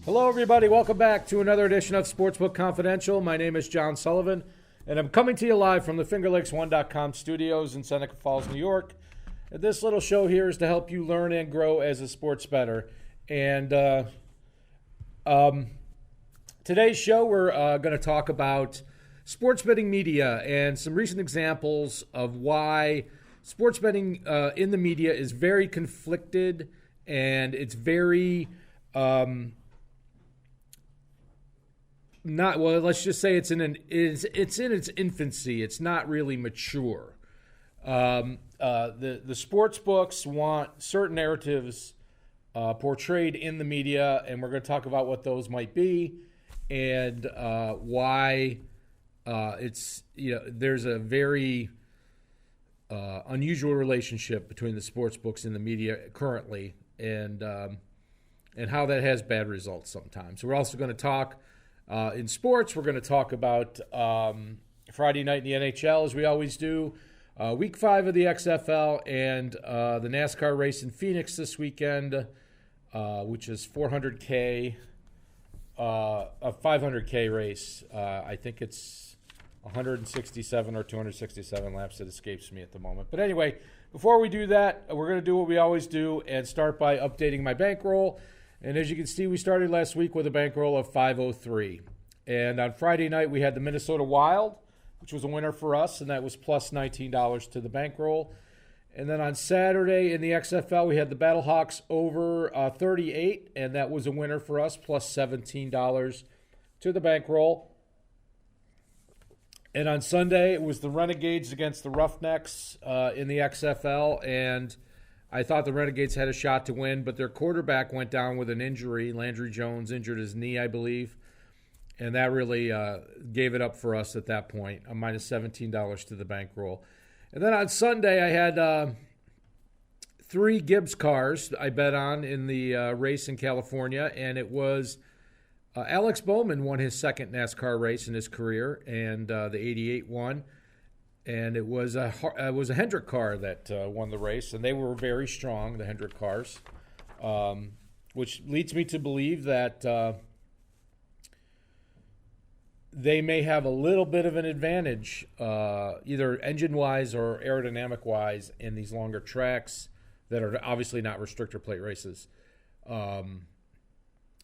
Hello, everybody. Welcome back to another edition of Sportsbook Confidential. My name is John Sullivan, and I'm coming to you live from the FingerLakes1.com studios in Seneca Falls, New York. And this little show here is to help you learn and grow as a sports bettor. And today's show, we're going to talk about sports betting media and some recent examples of why sports betting in the media is very conflicted, and it's very not, well, let's just say it's in its infancy. It's not really mature. The sports books want certain narratives portrayed in the media, and we're going to talk about what those might be and why there's a very unusual relationship between the sports books and the media currently, and how that has bad results sometimes. So we're also going to talk in sports. We're going to talk about Friday night in the NHL, as we always do, Week 5 of the XFL, and the NASCAR race in Phoenix this weekend, which is 400K, a 500K race. I think it's 167 or 267 laps. It escapes me at the moment. But anyway, before we do that, we're going to do what we always do and start by updating my bankroll. And as you can see, we started last week with a bankroll of 503. And on Friday night, we had the Minnesota Wild, which was a winner for us, and that was plus $19 to the bankroll. And then on Saturday in the XFL, we had the Blackhawks over 38, and that was a winner for us, plus $17 to the bankroll. And on Sunday, it was the Renegades against the Roughnecks in the XFL, and I thought the Renegades had a shot to win, but their quarterback went down with an injury. Landry Jones injured his knee, I believe, and that really gave it up for us at that point, a minus $17 to the bankroll. And then on Sunday, I had 3 Gibbs cars I bet on in the race in California, and it was Alex Bowman won his second NASCAR race in his career, and the 88 won. And it was a Hendrick car that won the race, and they were very strong, the Hendrick cars, which leads me to believe that they may have a little bit of an advantage, either engine-wise or aerodynamic-wise, in these longer tracks that are obviously not restrictor plate races.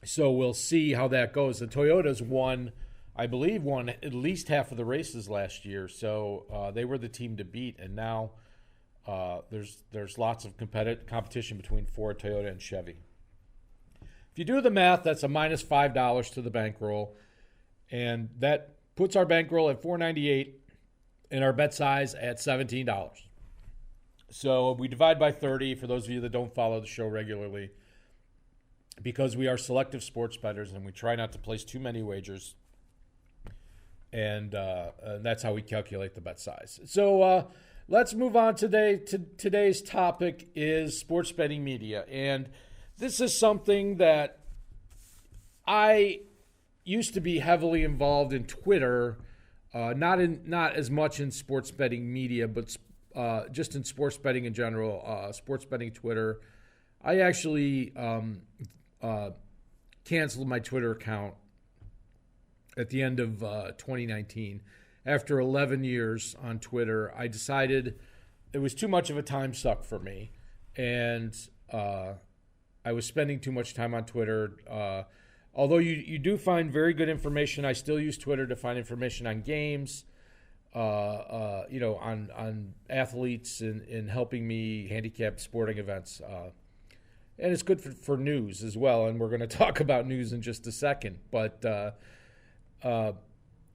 So we'll see how that goes. The Toyotas won at least half of the races last year, so they were the team to beat. And now there's lots of competition between Ford, Toyota, and Chevy. If you do the math, that's a minus $5 to the bankroll, and that puts our bankroll at $4.98 and our bet size at $17. So we divide by 30 for those of you that don't follow the show regularly, because we are selective sports bettors and we try not to place too many wagers. And that's how we calculate the bet size. So let's move on today. Today's topic is sports betting media. And this is something that I used to be heavily involved in Twitter, not as much in sports betting media, but just in sports betting in general, sports betting Twitter. I actually canceled my Twitter account at the end of 2019. After 11 years on Twitter, I decided it was too much of a time suck for me, and I was spending too much time on Twitter. Although you do find very good information, I still use Twitter to find information on games, on athletes and helping me handicap sporting events. And it's good for news as well, and we're going to talk about news in just a second. But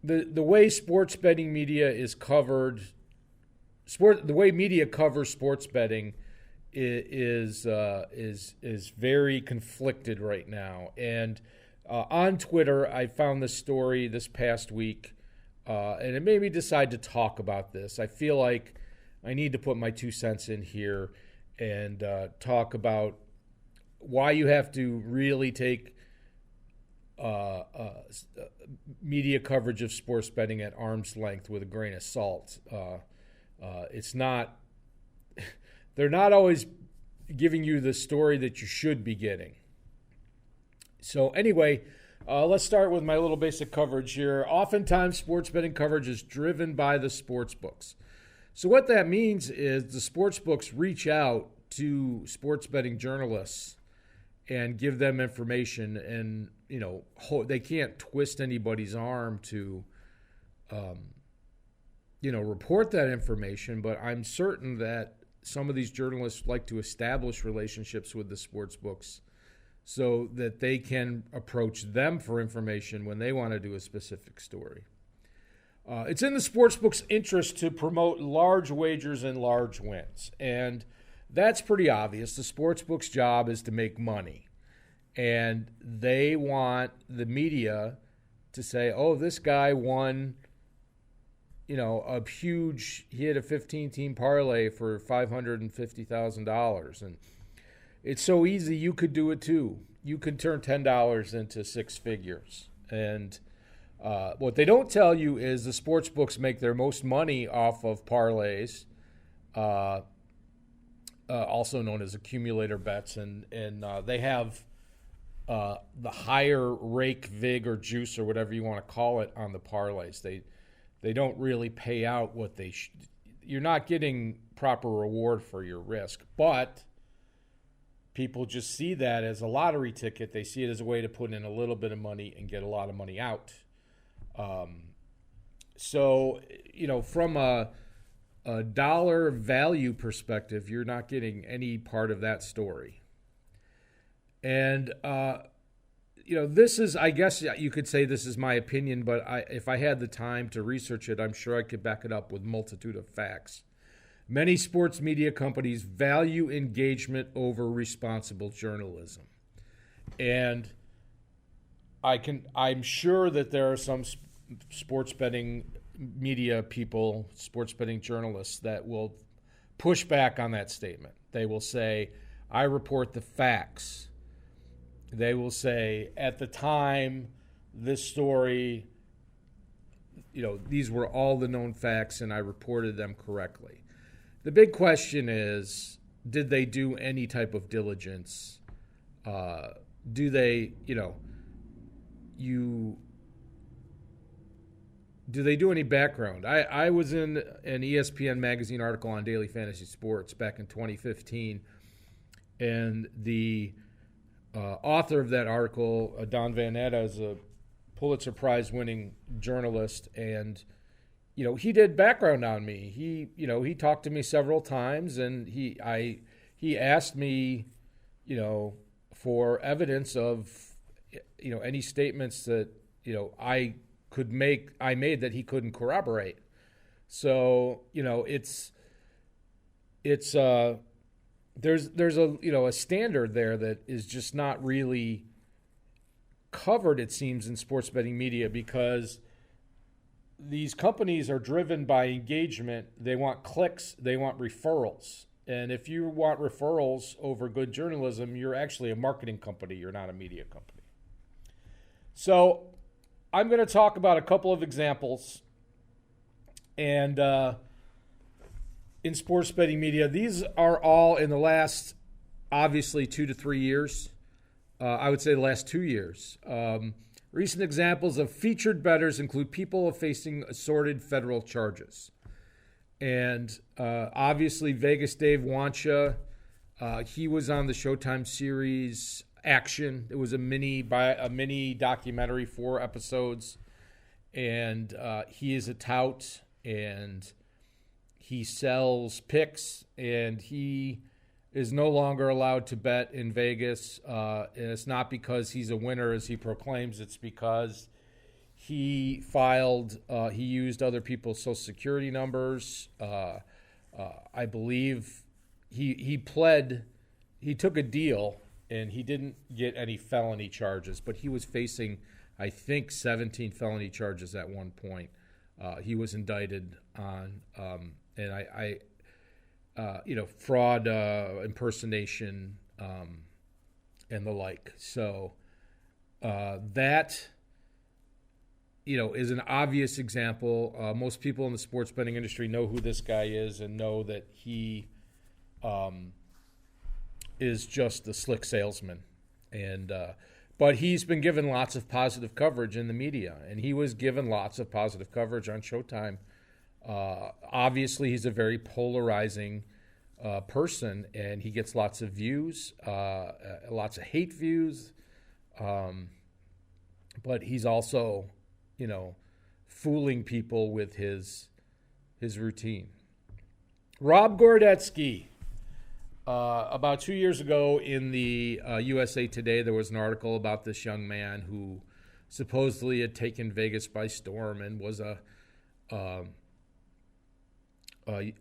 the way sports betting media is covered, the way media covers sports betting is very conflicted right now. And on Twitter, I found this story this past week, and it made me decide to talk about this. I feel like I need to put my 2 cents in here and talk about why you have to really take media coverage of sports betting at arm's length with a grain of salt. It's not, they're not always giving you the story that you should be getting. So anyway, let's start with my little basic coverage here. Oftentimes, sports betting coverage is driven by the sports books. So what that means is the sports books reach out to sports betting journalists and give them information, and they can't twist anybody's arm to report that information, but I'm certain that some of these journalists like to establish relationships with the sports books so that they can approach them for information when they want to do a specific story. It's in the sportsbook's interest to promote large wagers and large wins, and that's pretty obvious. The sportsbook's job is to make money, and they want the media to say, oh, this guy won, he had a 15-team parlay for $550,000, and it's so easy, you could do it too. You could turn $10 into six figures. And what they don't tell you is the sports books make their most money off of parlays, also known as accumulator bets, and they have the higher rake, vig, or juice, or whatever you want to call it, on the parlays. They don't really pay out what they you're not getting proper reward for your risk, but people just see that as a lottery ticket. They see it as a way to put in a little bit of money and get a lot of money out. So, from a dollar value perspective, you're not getting any part of that story. And, this is, I guess you could say this is my opinion, but if I had the time to research it, I'm sure I could back it up with a multitude of facts. Many sports media companies value engagement over responsible journalism. And I'm sure that there are some sports betting media people, sports betting journalists, that will push back on that statement. They will say, I report the facts. They will say, at the time, this story, these were all the known facts and I reported them correctly. The big question is, did they do any type of diligence? Do they, do they do any background? I was in an ESPN magazine article on daily fantasy sports back in 2015, and the author of that article, Don Van Natta, is a Pulitzer Prize-winning journalist, and he did background on me. He talked to me several times, and he asked me, for evidence of, any statements that, I made that he couldn't corroborate. So, there's a standard there that is just not really covered, it seems, in sports betting media, because these companies are driven by engagement. They want clicks. They want referrals. And if you want referrals over good journalism, you're actually a marketing company. You're not a media company. So I'm going to talk about a couple of examples. And in sports betting media, these are all in the last, obviously, 2 to 3 years. I would say the last 2 years. Recent examples of featured bettors include people facing assorted federal charges. And obviously, Vegas Dave Wancha, he was on the Showtime series Action. It was a mini documentary, 4 episodes. And he is a tout, and he sells picks, and he is no longer allowed to bet in Vegas. And it's not because he's a winner, as he proclaims. It's because he used other people's social security numbers. I believe he took a deal, and he didn't get any felony charges, but he was facing, I think, 17 felony charges at one point. He was indicted on, fraud, impersonation, and the like. So that, is an obvious example. Most people in the sports betting industry know who this guy is and know that he is just a slick salesman. And But he's been given lots of positive coverage in the media, and he was given lots of positive coverage on Showtime. Obviously, he's a very polarizing person, and he gets lots of views, lots of hate views. But he's also, fooling people with his routine. Rob Gordetsky. About 2 years ago in the USA Today, there was an article about this young man who supposedly had taken Vegas by storm and was a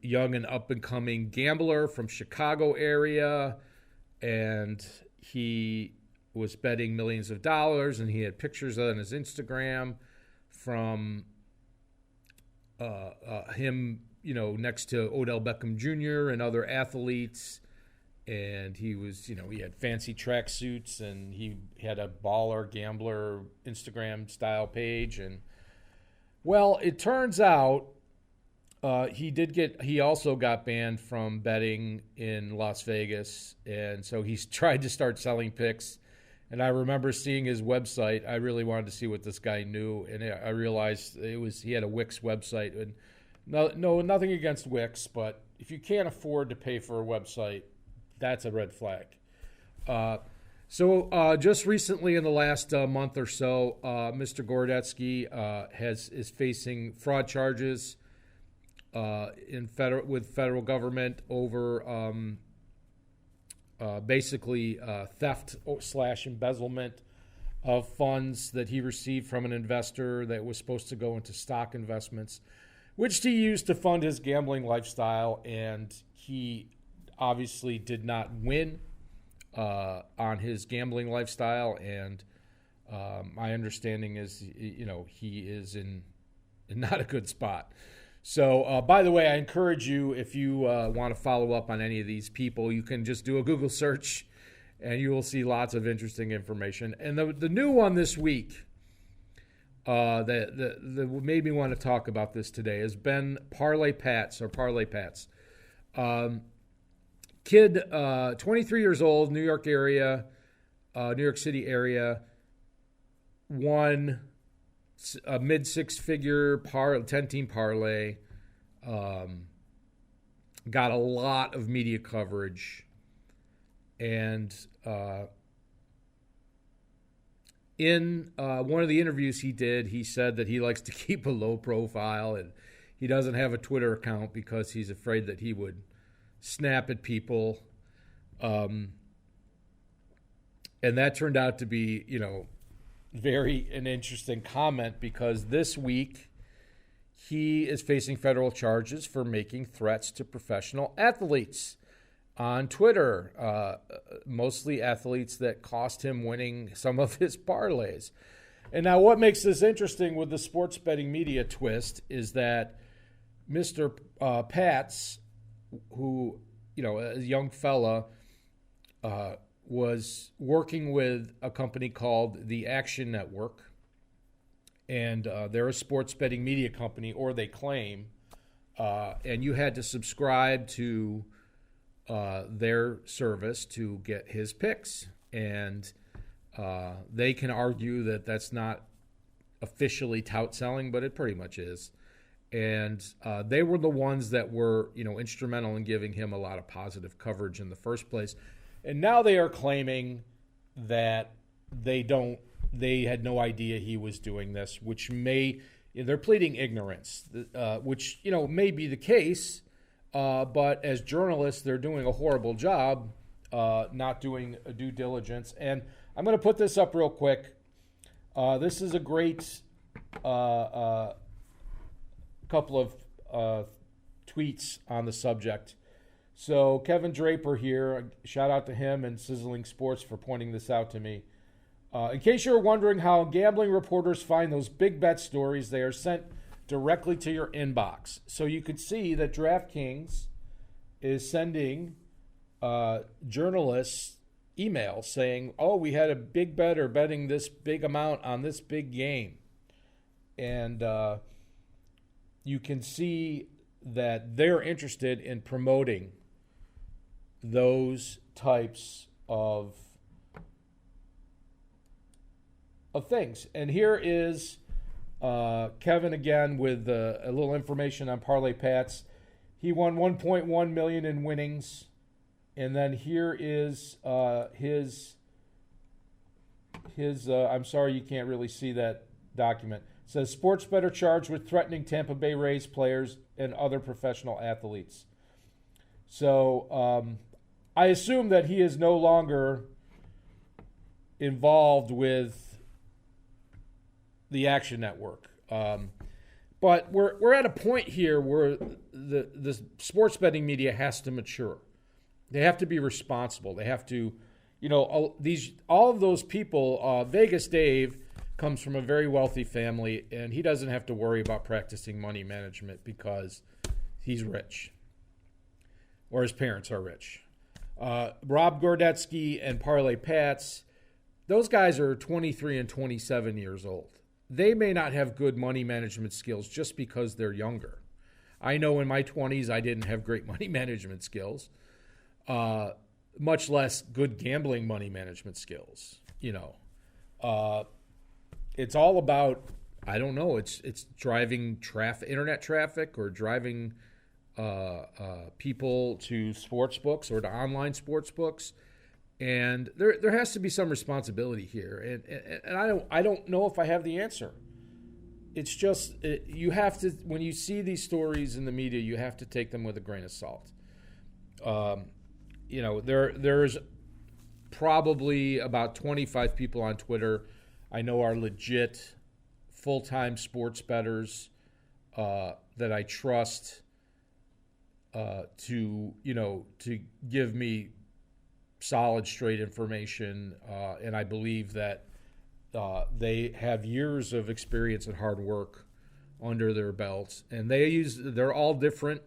young and up-and-coming gambler from Chicago area, and he was betting millions of dollars, and he had pictures on his Instagram from him, next to Odell Beckham Jr. and other athletes. And he was, he had fancy tracksuits, and he had a baller gambler Instagram style page. And well, it turns out he also got banned from betting in Las Vegas. And so he's tried to start selling picks. And I remember seeing his website. I really wanted to see what this guy knew. And I realized he had a Wix website. And no, nothing against Wix, but if you can't afford to pay for a website, that's a red flag. So just recently, in the last month or so, Mr. Gordetsky is facing fraud charges with federal government over basically theft / embezzlement of funds that he received from an investor that was supposed to go into stock investments, which he used to fund his gambling lifestyle, and he obviously did not win on his gambling lifestyle, and my understanding is, he is in not a good spot. So, by the way, I encourage you, if you want to follow up on any of these people, you can just do a Google search, and you will see lots of interesting information. And the new one this week that made me want to talk about this today has been Parlay Pats. Kid, 23 years old, New York City area, won a mid six-figure 10-team parlay, got a lot of media coverage, and in one of the interviews he did, he said that he likes to keep a low profile, and he doesn't have a Twitter account because he's afraid that he would snap at people. And that turned out to be, very an interesting comment, because this week he is facing federal charges for making threats to professional athletes on Twitter, mostly athletes that cost him winning some of his parlays. And now what makes this interesting with the sports betting media twist is that Mr. Pats, who, a young fella, was working with a company called the Action Network, and they're a sports betting media company, or they claim, and you had to subscribe to their service to get his picks, and they can argue that that's not officially tout selling, but it pretty much is. And they were the ones that were, instrumental in giving him a lot of positive coverage in the first place. And now they are claiming that they had no idea he was doing this, which they're pleading ignorance, which, may be the case. But as journalists, they're doing a horrible job not doing a due diligence. And I'm going to put this up real quick. This is a great couple of tweets on the subject. So Kevin Draper here, shout out to him and Sizzling Sports for pointing this out to me. In case you're wondering how gambling reporters find those big bet stories, they are sent directly to your inbox. So you could see that DraftKings is sending journalists emails saying, oh, we had a big better betting this big amount on this big game. And you can see that they're interested in promoting those types of of things. And here is Kevin again with a little information on Parlay Pats. He won $1.1 million in winnings. And then here is his I'm sorry you can't really see that document. It says sports bettor charged with threatening Tampa Bay Rays players and other professional athletes. So I assume that he is no longer involved with the Action Network. But we're at a point here where the sports betting media has to mature. They have to be responsible. They have to, all of those people. Vegas Dave comes from a very wealthy family, and he doesn't have to worry about practicing money management because he's rich, or his parents are rich. Rob Gordetsky and Parlay Pats, those guys are 23 and 27 years old. They may not have good money management skills just because they're younger. I know in my 20s I didn't have great money management skills, much less good gambling money management skills. It's all about, I don't know, it's driving internet traffic or driving people to sports books or to online sports books. And there has to be some responsibility here. And I don't know if I have the answer. It's just, you have to, when you see these stories in the media, you have to take them with a grain of salt. There's probably about 25 people on Twitter I know are legit full-time sports bettors that I trust to give me solid, straight information, and I believe that they have years of experience and hard work under their belts, and they're all different.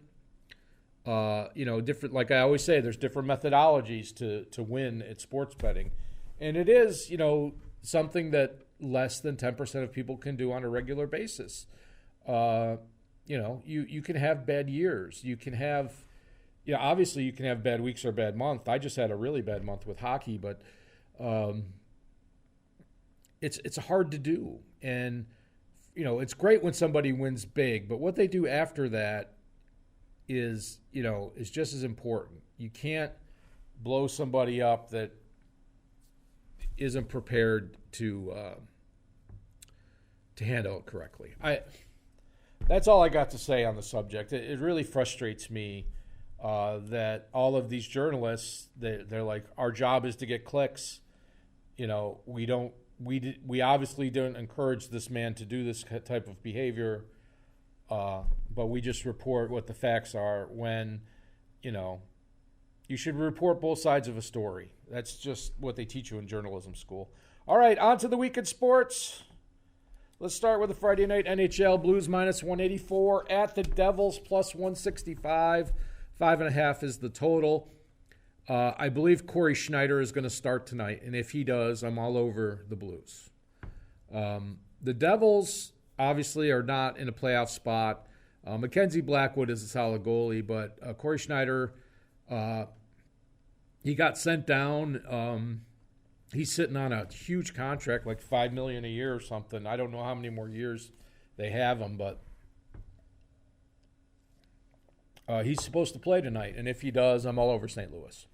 Different. Like I always say, there's different methodologies to win at sports betting, and it is something that less than 10% of people can do on a regular basis. You can have bad years. You can have, obviously you can have bad weeks or bad month. I just had a really bad month with hockey, but it's hard to do. And, it's great when somebody wins big, but what they do after that is just as important. You can't blow somebody up that isn't prepared to handle it correctly. That's all I got to say on the subject. It really frustrates me that all of these journalists, they're like, our job is to get clicks. We obviously don't encourage this man to do this type of behavior, but we just report what the facts are when, you should report both sides of a story. That's just what they teach you in journalism school. All right, on to the week in sports. Let's start with the Friday night NHL. Blues minus 184 at the Devils plus 165. 5.5 is the total. I believe Corey Schneider is going to start tonight, and if he does, I'm all over the Blues. The Devils obviously are not in a playoff spot. Mackenzie Blackwood is a solid goalie, but Corey Schneider, he got sent down. He's sitting on a huge contract, like $5 million a year or something. I don't know how many more years they have him, but he's supposed to play tonight, and if he does, I'm all over St. Louis.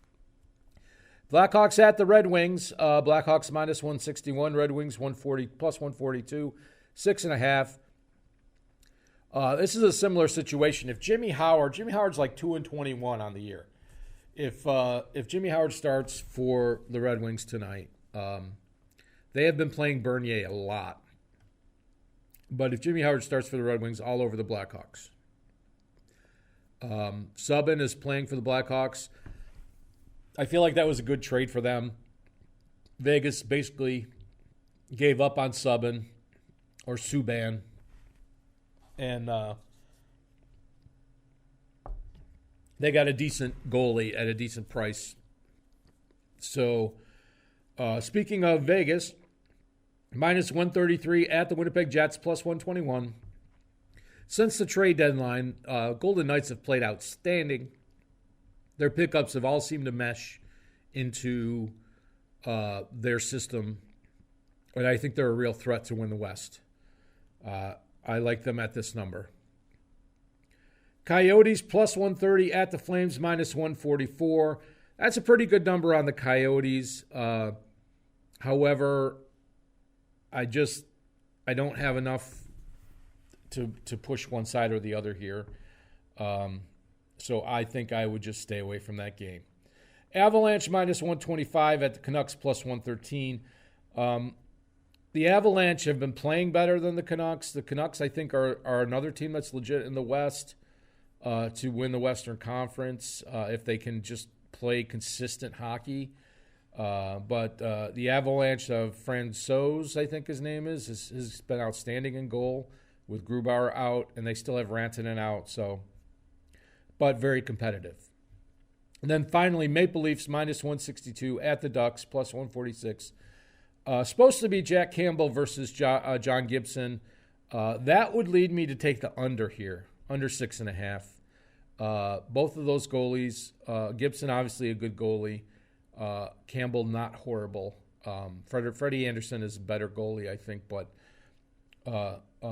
Blackhawks at the Red Wings. Blackhawks minus 161. Red Wings 140 plus 142. 6.5. This is a similar situation. If Jimmy's like 2-21 on the year. If Jimmy Howard starts for the Red Wings tonight, they have been playing Bernier a lot. But if Jimmy Howard starts for the Red Wings, all over the Blackhawks. Subban is playing for the Blackhawks. I feel like that was a good trade for them. Vegas basically gave up on Subban or Subban. And they got a decent goalie at a decent price. So, speaking of Vegas, minus 133 at the Winnipeg Jets, plus 121. Since the trade deadline, Golden Knights have played outstanding. Their pickups have all seemed to mesh into their system. And I think they're a real threat to win the West. I like them at this number. Coyotes plus 130 at the Flames minus 144. That's a pretty good number on the Coyotes. However, I don't have enough to push one side or the other here. So I think I would just stay away from that game. Avalanche minus 125 at the Canucks plus 113. The Avalanche have been playing better than the Canucks. The Canucks, I think, are another team that's legit in the West to win the Western Conference if they can just play consistent hockey. But the Avalanche of Francouz, I think his name has been outstanding in goal with Grubauer out, and they still have Rantanen out, but very competitive. And then finally, Maple Leafs minus 162 at the Ducks, plus 146. Supposed to be Jack Campbell versus John Gibson. That would lead me to take the under here, under 6.5. Both of those goalies, Gibson obviously a good goalie, Campbell not horrible. Freddie Anderson is a better goalie, I think, but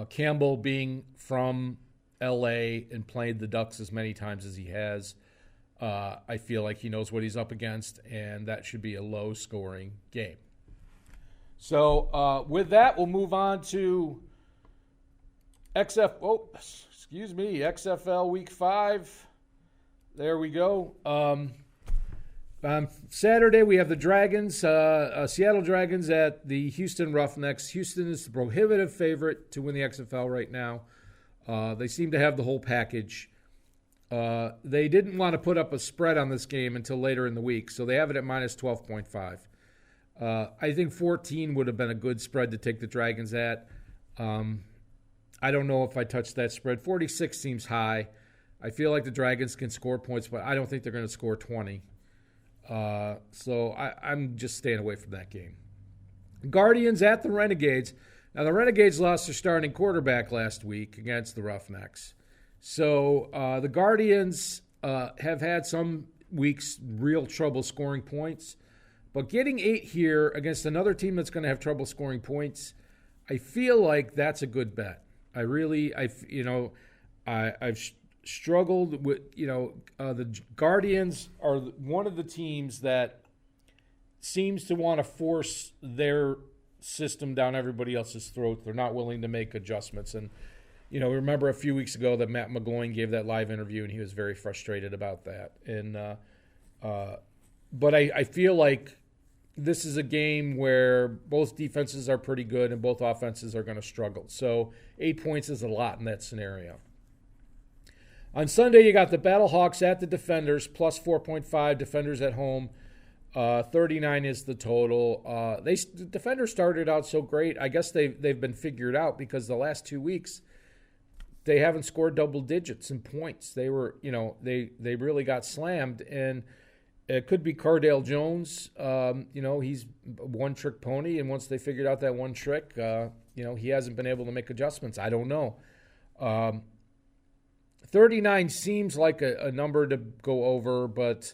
Campbell being from L.A. and played the Ducks as many times as he has, I feel like he knows what he's up against, and that should be a low-scoring game. So with that, we'll move on to XFL Week 5. There we go. On Saturday, we have the Dragons, Seattle Dragons at the Houston Roughnecks. Houston is the prohibitive favorite to win the XFL right now. They seem to have the whole package. They didn't want to put up a spread on this game until later in the week, so they have it at minus 12.5. I think 14 would have been a good spread to take the Dragons at. I don't know if I touched that spread. 46 seems high. I feel like the Dragons can score points, but I don't think they're going to score 20. So I'm just staying away from that game. Guardians at the Renegades. Now, the Renegades lost their starting quarterback last week against the Roughnecks. So the Guardians have had some weeks real trouble scoring points. But getting 8 here against another team that's going to have trouble scoring points, I feel like that's a good bet. I've struggled with, the Guardians are one of the teams that seems to want to force their system down everybody else's throat. They're not willing to make adjustments. And, remember a few weeks ago that Matt McGloin gave that live interview, and he was very frustrated about that. And but I feel like this is a game where both defenses are pretty good and both offenses are going to struggle. So 8 points is a lot in that scenario. On Sunday, you got the Battlehawks at the Defenders, plus 4.5. Defenders at home, 39 is the total. The Defenders started out so great. I guess they've been figured out because the last 2 weeks they haven't scored double digits in points. They were, they really got slammed, and it could be Cardale Jones. He's a one-trick pony, and once they figured out that one trick, he hasn't been able to make adjustments. I don't know. 39 seems like a number to go over, but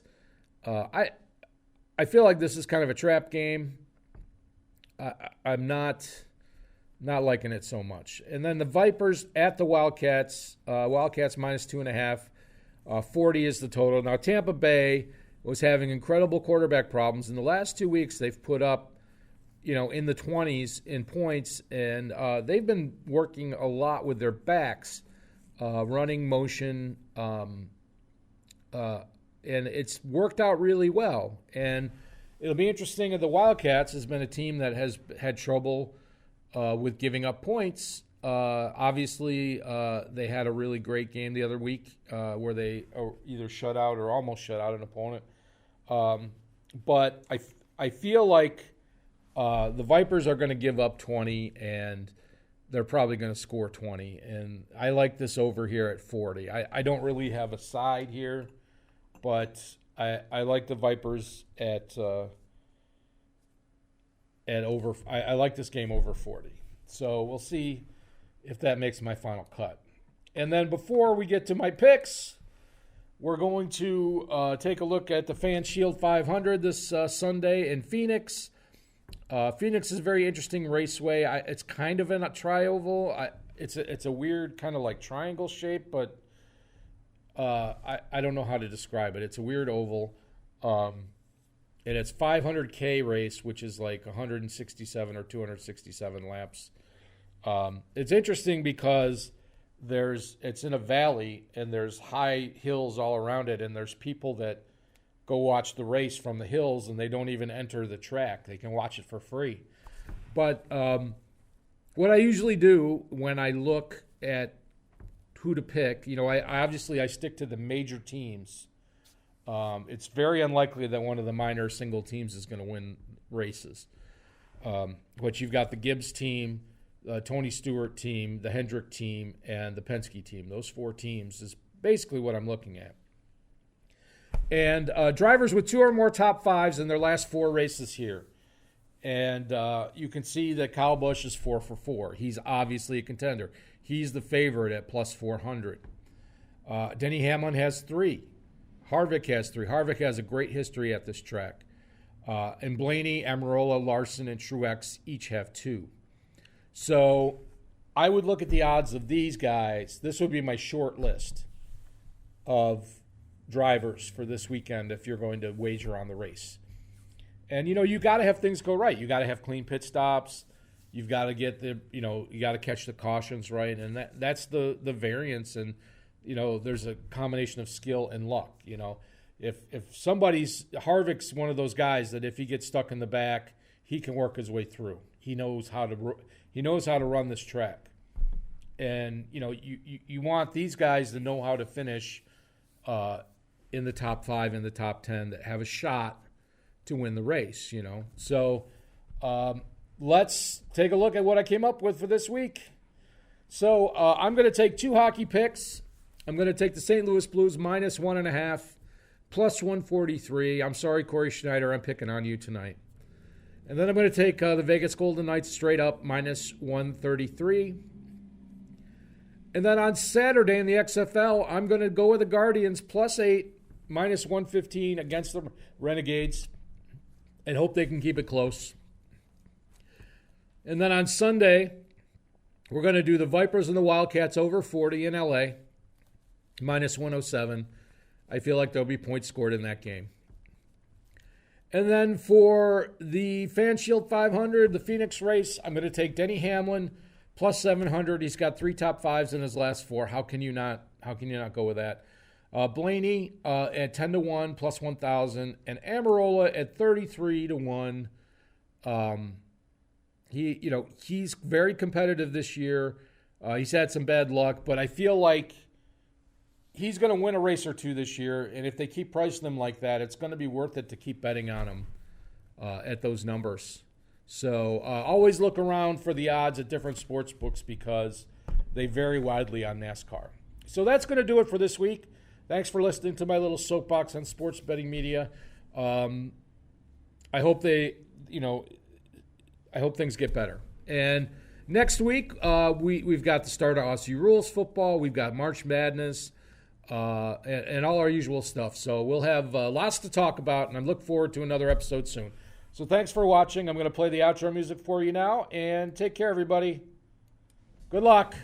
I feel like this is kind of a trap game. I'm not liking it so much. And then the Vipers at the Wildcats. Wildcats minus 2.5. 40 is the total. Now, Tampa Bay was having incredible quarterback problems. In the last 2 weeks, they've put up, in the 20s in points, and they've been working a lot with their backs. Running motion, and it's worked out really well. And it'll be interesting. The Wildcats has been a team that has had trouble with giving up points. Obviously, they had a really great game the other week where they either shut out or almost shut out an opponent. But I feel like the Vipers are going to give up 20, and they're probably going to score 20. And I like this over here at 40. I don't really have a side here, but I like the Vipers at over. I like this game over 40. So we'll see if that makes my final cut. And then before we get to my picks, we're going to take a look at the Fan Shield 500 this Sunday in Phoenix. Phoenix is a very interesting raceway. It's kind of in a tri-oval. It's a weird kind of like triangle shape, but I don't know how to describe it. It's a weird oval. And it's 500K race, which is like 167 or 267 laps. It's interesting because it's in a valley and there's high hills all around it, and there's people that go watch the race from the hills and they don't even enter the track. They can watch it for free. But what I usually do when I look at who to pick, I stick to the major teams. It's very unlikely that one of the minor single teams is going to win races. But you've got the Gibbs team, Tony Stewart team, the Hendrick team, and the Penske team. Those 4 teams is basically what I'm looking at. And drivers with 2 or more top 5s in their last 4 races here. And you can see that Kyle Busch is 4 for 4. He's obviously a contender. He's the favorite at plus 400. Denny Hamlin has 3. Harvick has 3. Harvick has a great history at this track. And Blaney, Amarola, Larson, and Truex each have 2. So I would look at the odds of these guys. This would be my short list of drivers for this weekend if you're going to wager on the race. And, you got to have things go right. You got to have clean pit stops. You've got to get you got to catch the cautions right. And that's the variance. And, there's a combination of skill and luck. If Harvick's one of those guys that if he gets stuck in the back, he can work his way through. He knows how to run this track. And, you want these guys to know how to finish in the top 5, in the top 10, that have a shot to win the race, So let's take a look at what I came up with for this week. So I'm going to take 2 hockey picks. I'm going to take the St. Louis Blues minus 1.5, plus 143. I'm sorry, Corey Schneider, I'm picking on you tonight. And then I'm going to take the Vegas Golden Knights straight up minus 133. And then on Saturday in the XFL, I'm going to go with the Guardians plus 8, minus 115 against the Renegades, and hope they can keep it close. And then on Sunday, we're going to do the Vipers and the Wildcats over 40 in LA, minus 107. I feel like there'll be points scored in that game. And then for the Fan Shield 500, the Phoenix race, I'm going to take Denny Hamlin plus 700. He's got 3 top 5s in his last 4. How can you not go with that? Blaney at 10-1 plus 1,000, and Amarola at 33-1. He's very competitive this year. He's had some bad luck, but I feel like he's going to win a race or 2 this year. And if they keep pricing him like that, it's going to be worth it to keep betting on him at those numbers. So always look around for the odds at different sports books because they vary widely on NASCAR. So that's going to do it for this week. Thanks for listening to my little soapbox on sports betting media. I hope I hope things get better. And next week, we've got the start of Aussie Rules football. We've got March Madness and all our usual stuff. So we'll have lots to talk about, and I look forward to another episode soon. So thanks for watching. I'm going to play the outro music for you now, and take care, everybody. Good luck.